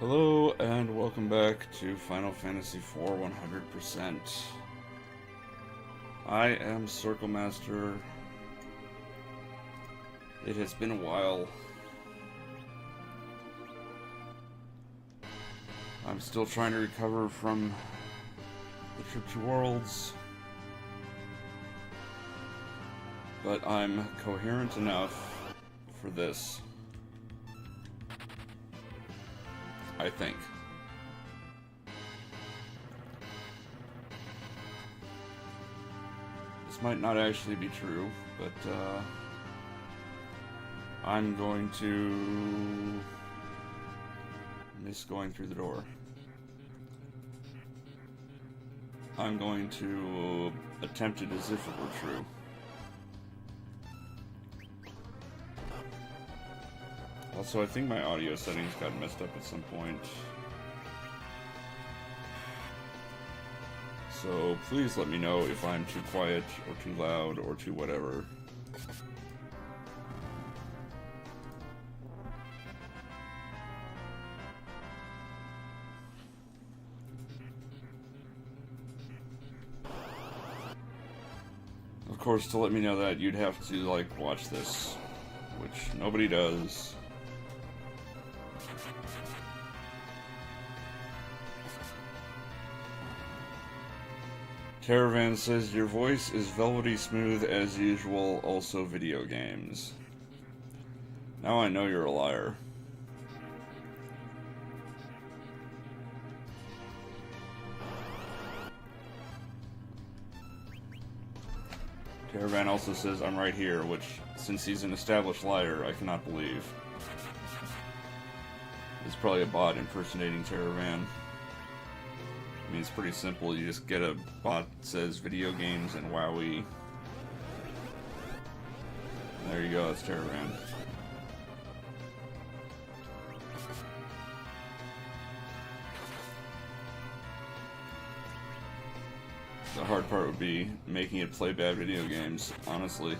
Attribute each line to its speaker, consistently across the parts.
Speaker 1: Hello and welcome back to Final Fantasy IV 100%. I am Circle Master. It has been a while. I'm still trying to recover from the trip to Worlds, but I'm coherent enough for this, I think. This might not actually be true, but I'm going to miss going through the door. I'm going to attempt it as if it were true. Also, I think my audio settings got messed up at some point. So please let me know if I'm too quiet or too loud or too whatever. Of course, to let me know that, you'd have to, like, watch this, which nobody does. Caravan says, your voice is velvety smooth as usual, also video games. Now I know you're a liar. Caravan also says, I'm right here, which, since he's an established liar, I cannot believe. It's probably a bot impersonating Caravan. I mean, it's pretty simple. You just get a bot that says video games and WoWie. There you go, that's Caravan. The hard part would be making it play bad video games, honestly.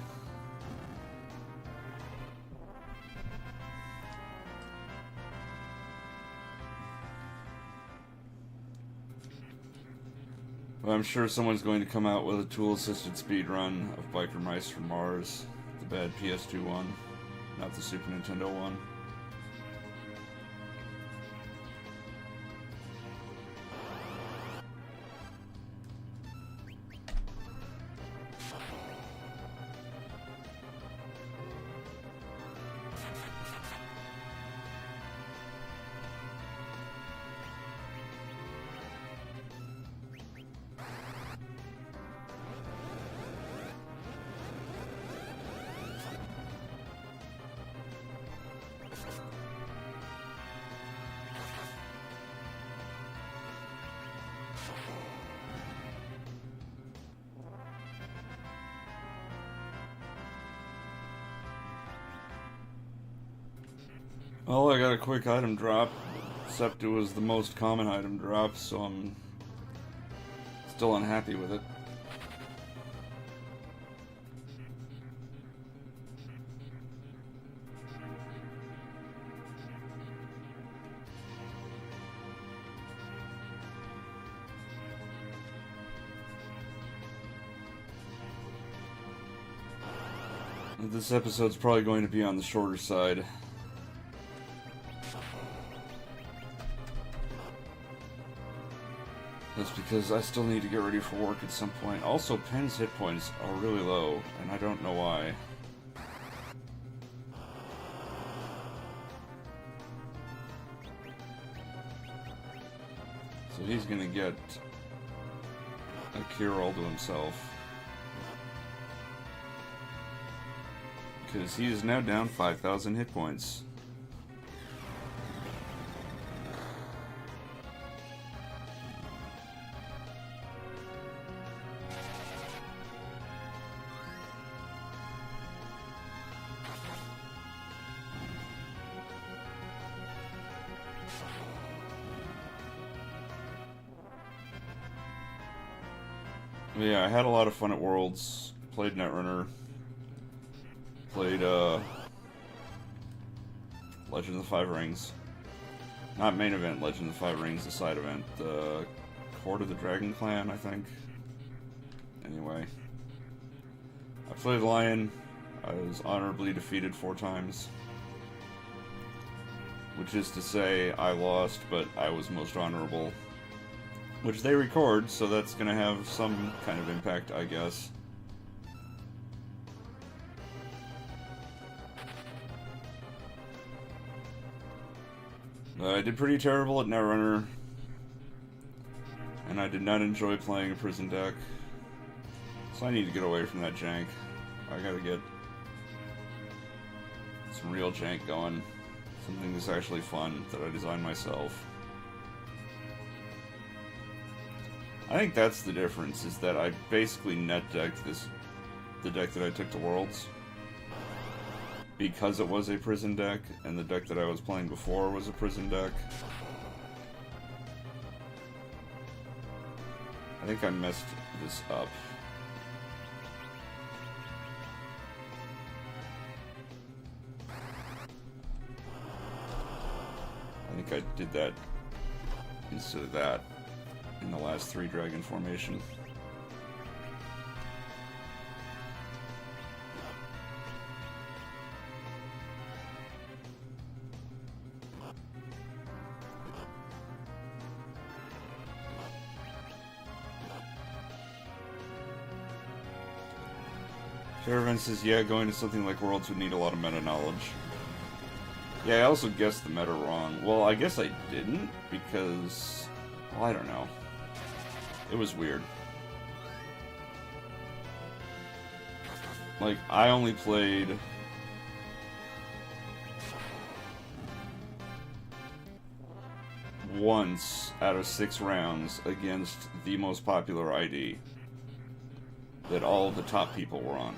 Speaker 1: But I'm sure someone's going to come out with a tool-assisted speedrun of Biker Mice from Mars, the bad PS2 one, not the Super Nintendo one. Well, I got a quick item drop, except it was the most common item drop, so I'm still unhappy with it. This episode's probably going to be on the shorter side. That's because I still need to get ready for work at some point. Also, Pen's hit points are really low, and I don't know why. So he's gonna get a cure all to himself. Because he is now down 5,000 hit points. Yeah, I had a lot of fun at Worlds. Played Netrunner. Played Legend of the Five Rings. Not main event, Legend of the Five Rings, the side event. The Court of the Dragon Clan, I think. Anyway. I played Lion. I was honorably defeated 4 times. Which is to say, I lost, but I was most honorable. Which they record, so that's gonna have some kind of impact, I guess. I did pretty terrible at Netrunner. And I did not enjoy playing a prison deck. So I need to get away from that jank. I gotta get some real jank going. Something that's actually fun, that I designed myself. I think that's the difference, is that I basically net-decked the deck that I took to Worlds. Because it was a prison deck, and the deck that I was playing before was a prison deck. I think I messed this up. I think I did that instead of that in the last 3 dragon formation. Caravan says, yeah, going to something like Worlds would need a lot of meta knowledge. Yeah, I also guessed the meta wrong. Well, I guess I didn't, because... well, I don't know. It was weird. Like, I only played... once out of 6 rounds against the most popular ID that all of the top people were on.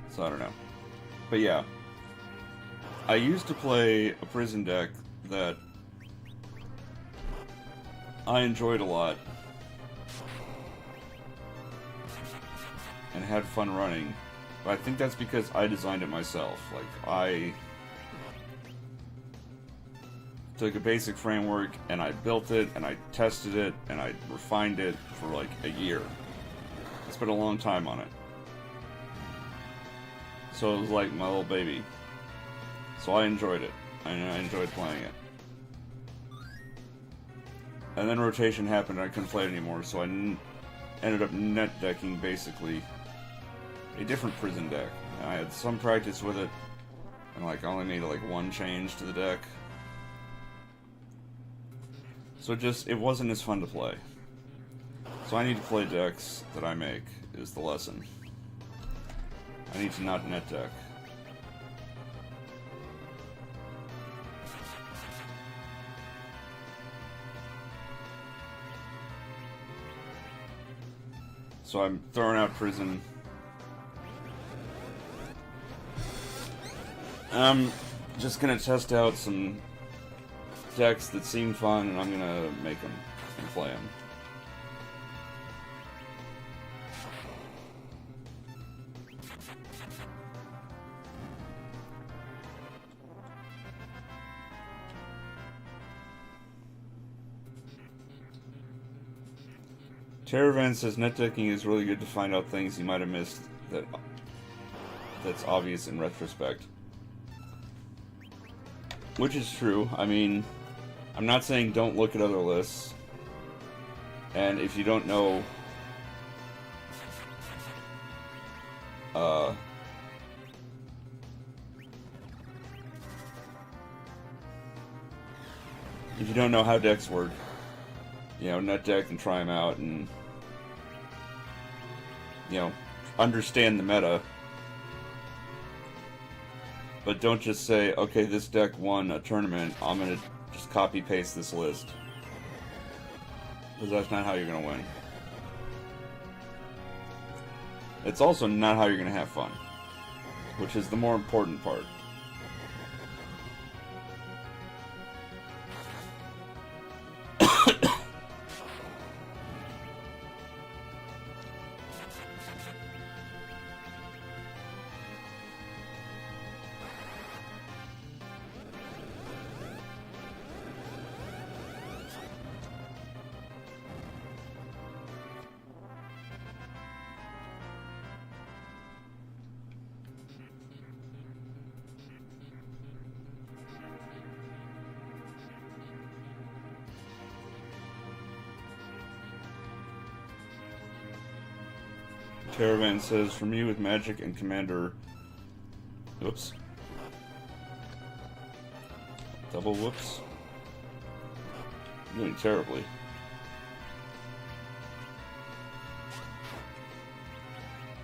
Speaker 1: So I don't know. But yeah. I used to play a prison deck that I enjoyed a lot and had fun running. But I think that's because I designed it myself. Like, I took a basic framework and I built it and I tested it and I refined it for like a year. I spent a long time on it. So it was like my little baby. So I enjoyed it. And I enjoyed playing it. And then rotation happened and I couldn't play it anymore, so I ended up net decking basically a different prison deck. And I had some practice with it, and like I only made like 1 change to the deck. So it wasn't as fun to play. So I need to play decks that I make, is the lesson. I need to not net deck. So I'm throwing out prison. I'm just gonna test out some decks that seem fun, and I'm gonna make them and play them. Terravan says net decking is really good to find out things you might have missed that's obvious in retrospect. Which is true. I mean, I'm not saying don't look at other lists. And if you don't know if you don't know how decks work, you know, net deck and try them out and, you know, understand the meta. But don't just say, okay, this deck won a tournament, I'm gonna just copy paste this list. Because that's not how you're gonna win. It's also not how you're gonna have fun, which is the more important part. Caravan says, for me with Magic and Commander... Oops. Double whoops. I'm doing terribly.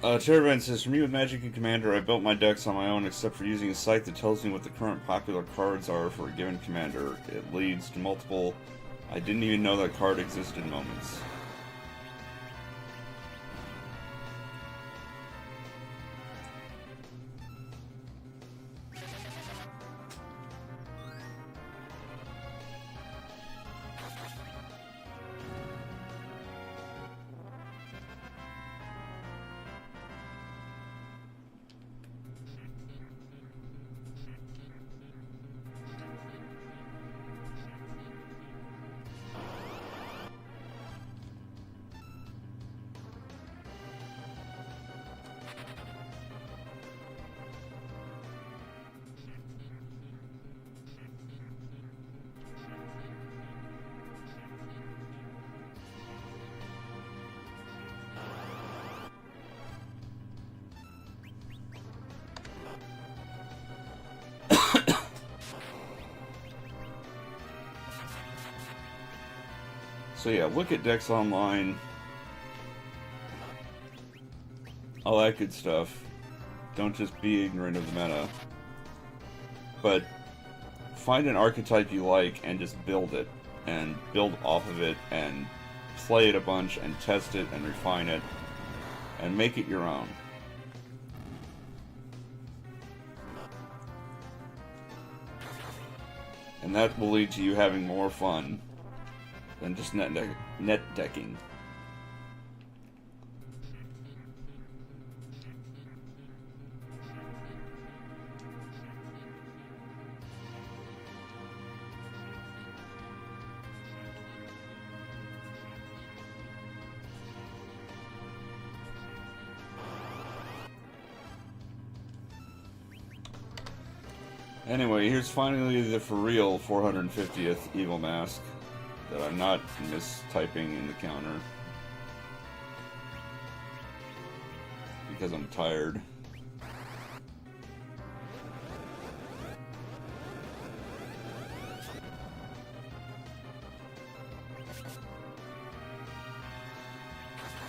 Speaker 1: Caravan says, for me with Magic and Commander, I built my decks on my own except for using a site that tells me what the current popular cards are for a given commander. It leads to multiple I didn't even know that card existed moments. So yeah, look at decks online, all that good stuff. Don't just be ignorant of the meta, but find an archetype you like and just build it, and build off of it, and play it a bunch, and test it, and refine it, and make it your own. And that will lead to you having more fun than just net decking. Anyway, here's finally the for real 450th Evil Mask that I'm not mistyping in the counter because I'm tired.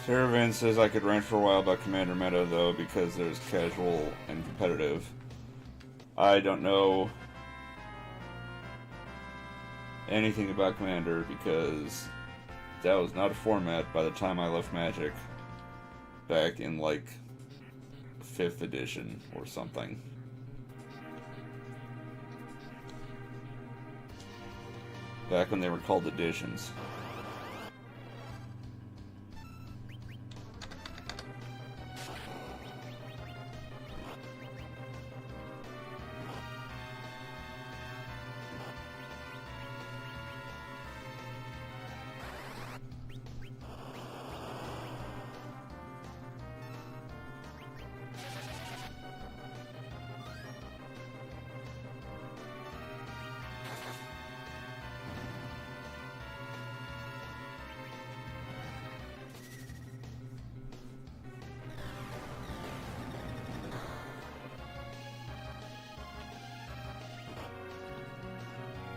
Speaker 1: Caravan says I could rant for a while about Commander meta though because there's casual and competitive. I don't know anything about Commander because that was not a format by the time I left Magic back in like 5th edition or something. Back when they were called editions.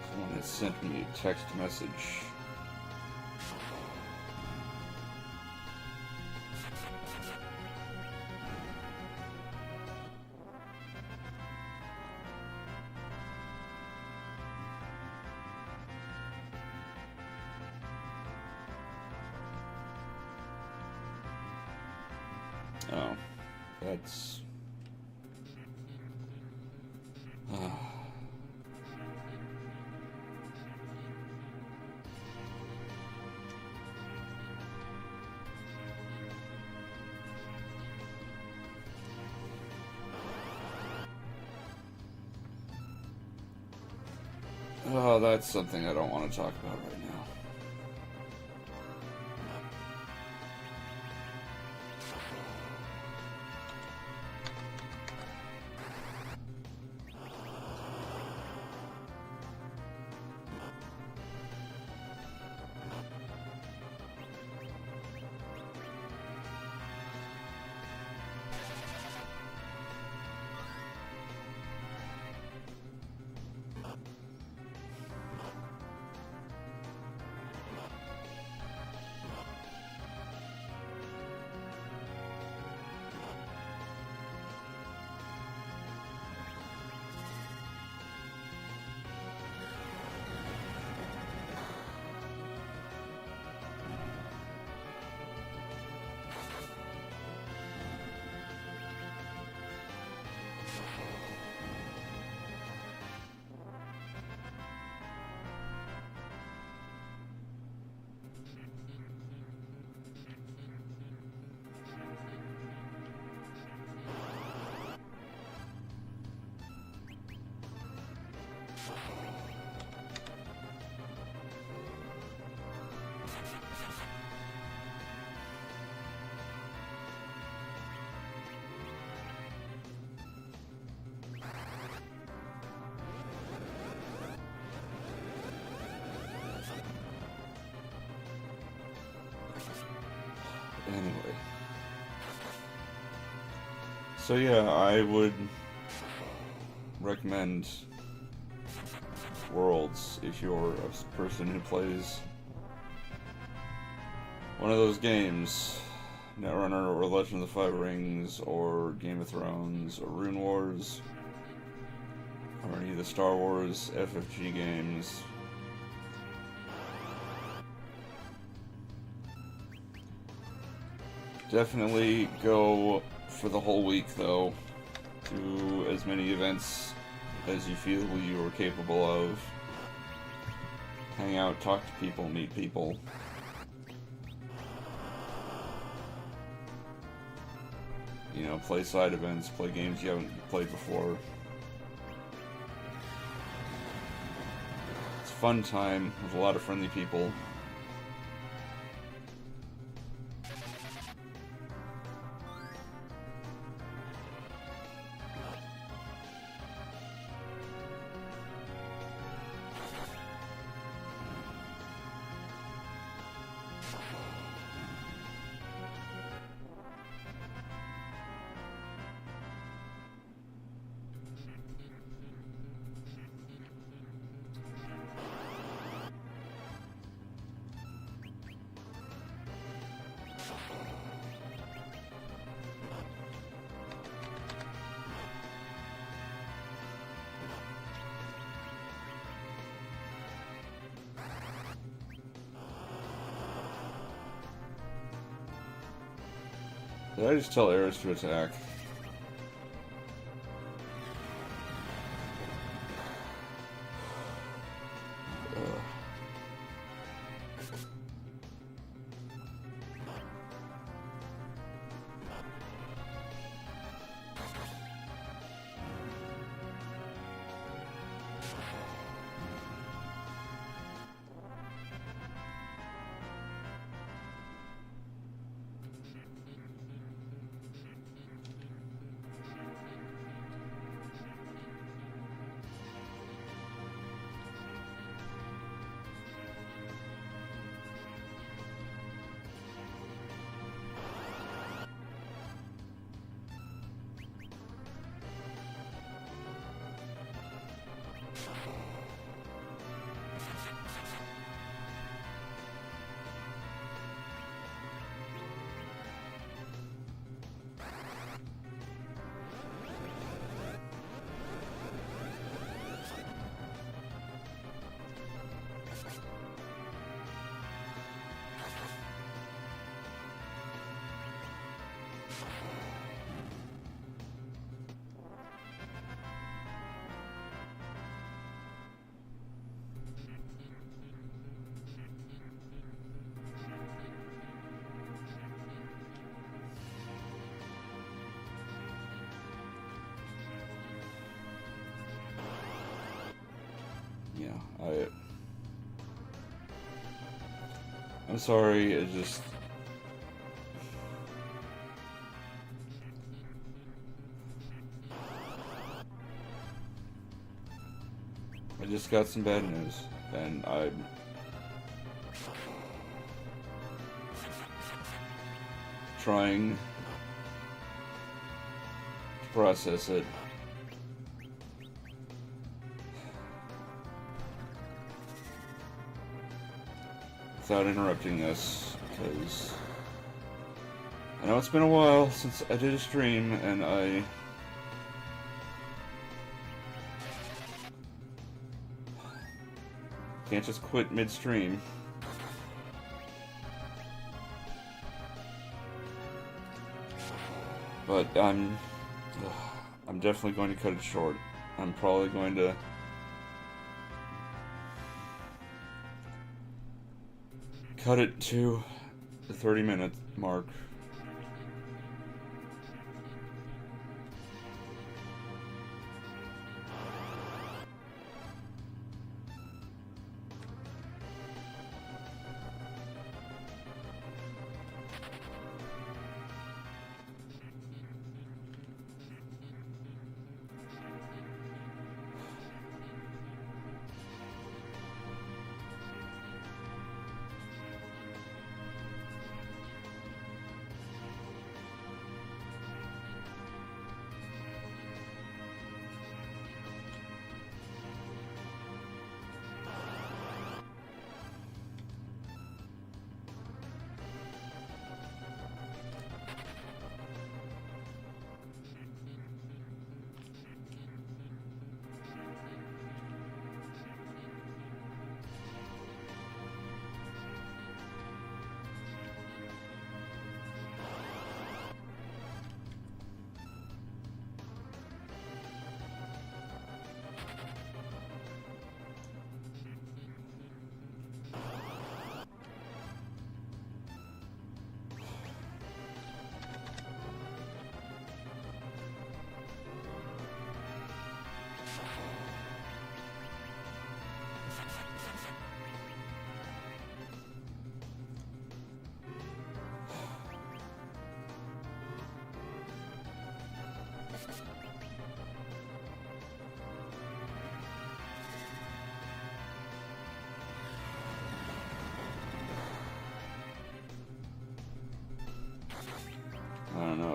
Speaker 1: Someone has sent me a text message. Oh, that's... Oh, that's something I don't want to talk about right now. Anyway. So yeah, I would recommend Worlds if you're a person who plays one of those games, Netrunner or Legend of the Five Rings or Game of Thrones or Rune Wars or any of the Star Wars FFG games. Definitely go for the whole week though. Do as many events as you feel you are capable of. Hang out, talk to people, meet people. You know, play side events, play games you haven't played before. It's a fun time with a lot of friendly people. Did I just tell Eris to attack? I'm sorry, it just... I just got some bad news, and I'm trying to process it. Without interrupting this, because I know it's been a while since I did a stream, and I can't just quit mid-stream. But I'm definitely going to cut it short. I'm probably going to cut it to the 30-minute mark.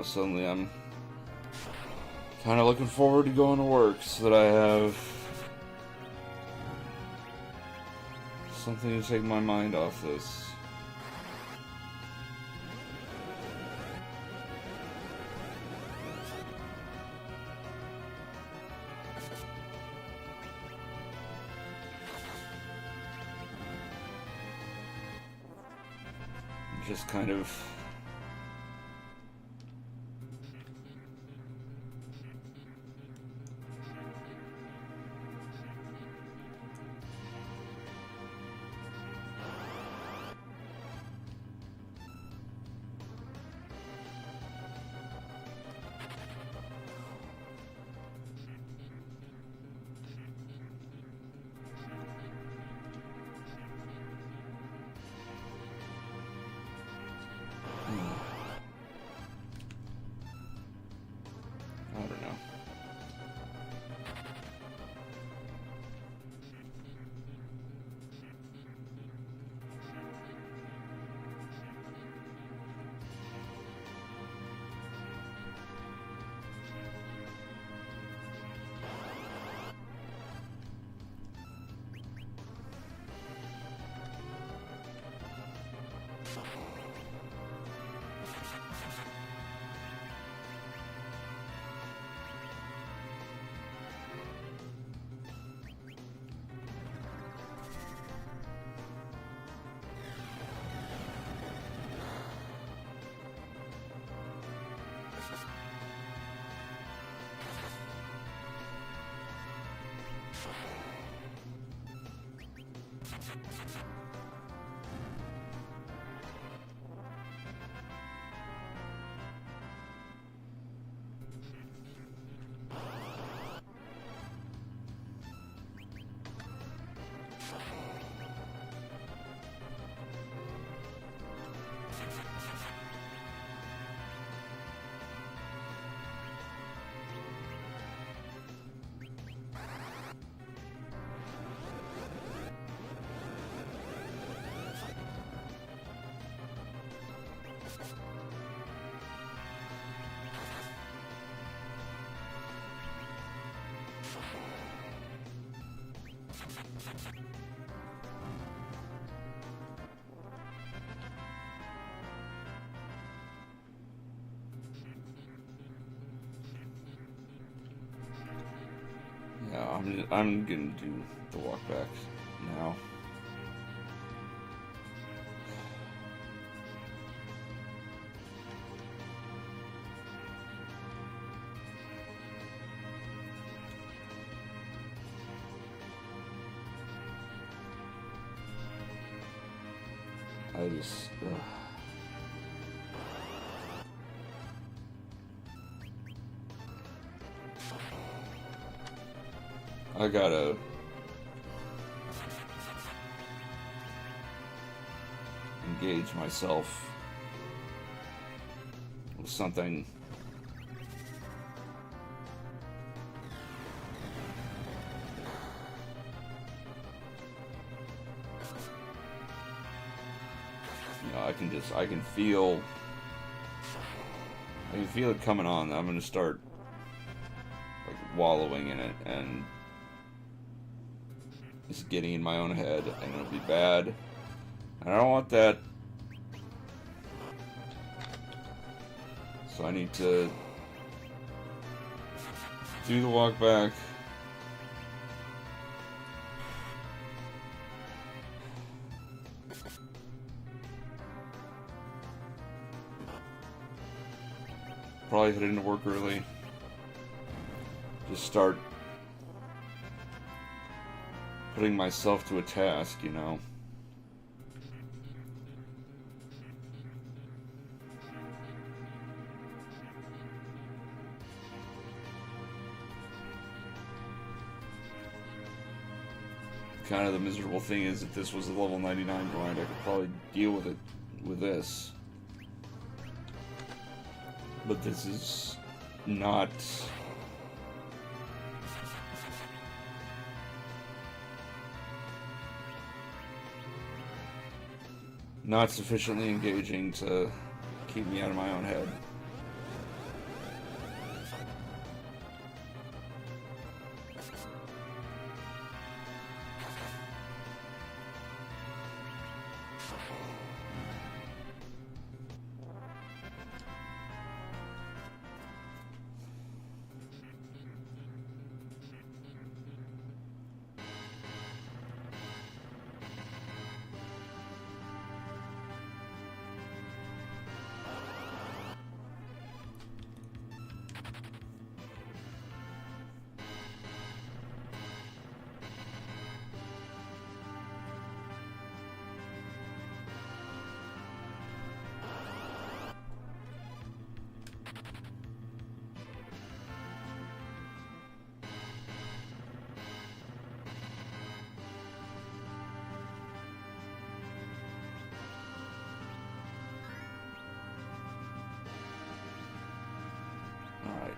Speaker 1: know, suddenly I'm kind of looking forward to going to work so that I have something to take my mind off this. Just kind of I don't know. Yeah, I'm gonna do the walk back now. I just... I gotta engage myself with something I can feel it coming on. I'm gonna start like wallowing in it and just getting in my own head, and it'll be bad. And I don't want that. So I need to do the walk back. Probably head into work early. Just start putting myself to a task, you know. Kind of the miserable thing is, if this was a level 99 grind, I could probably deal with it with this. But this is not... not sufficiently engaging to keep me out of my own head.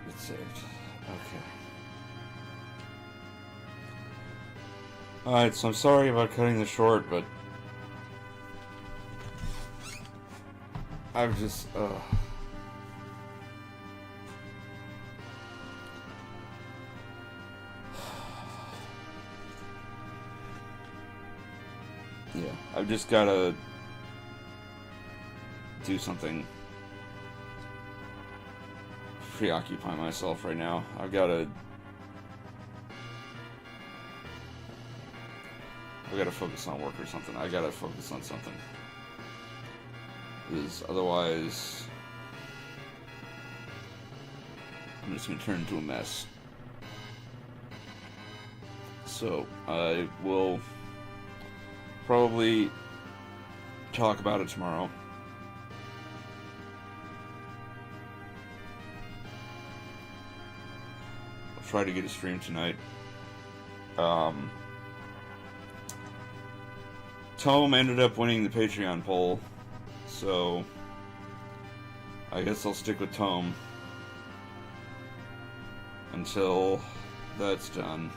Speaker 1: It's saved. Okay. Alright, so I'm sorry about cutting this short, but I've just, yeah, I've just gotta do something, preoccupy myself right now. I've gotta focus on work or something. I gotta focus on something. Because otherwise, I'm just gonna turn into a mess. So, I will probably talk about it tomorrow. I'll try to get a stream tonight. Tome ended up winning the Patreon poll, so I guess I'll stick with Tome until that's done.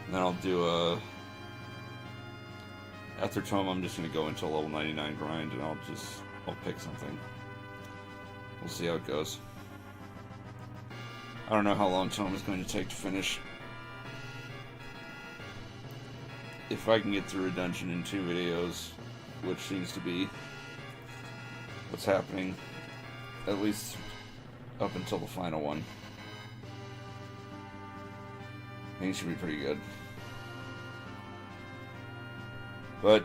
Speaker 1: And then I'll do after Tome, I'm just going to go into a level 99 grind, and I'll pick something. We'll see how it goes. I don't know how long Tome is going to take to finish. If I can get through a dungeon in 2 videos, which seems to be what's happening, at least up until the final one, I think it should be pretty good. But,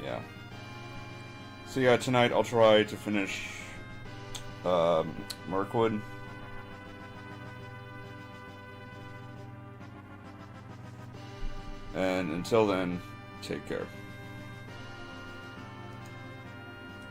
Speaker 1: yeah. So yeah, tonight I'll try to finish Mirkwood. And until then, take care.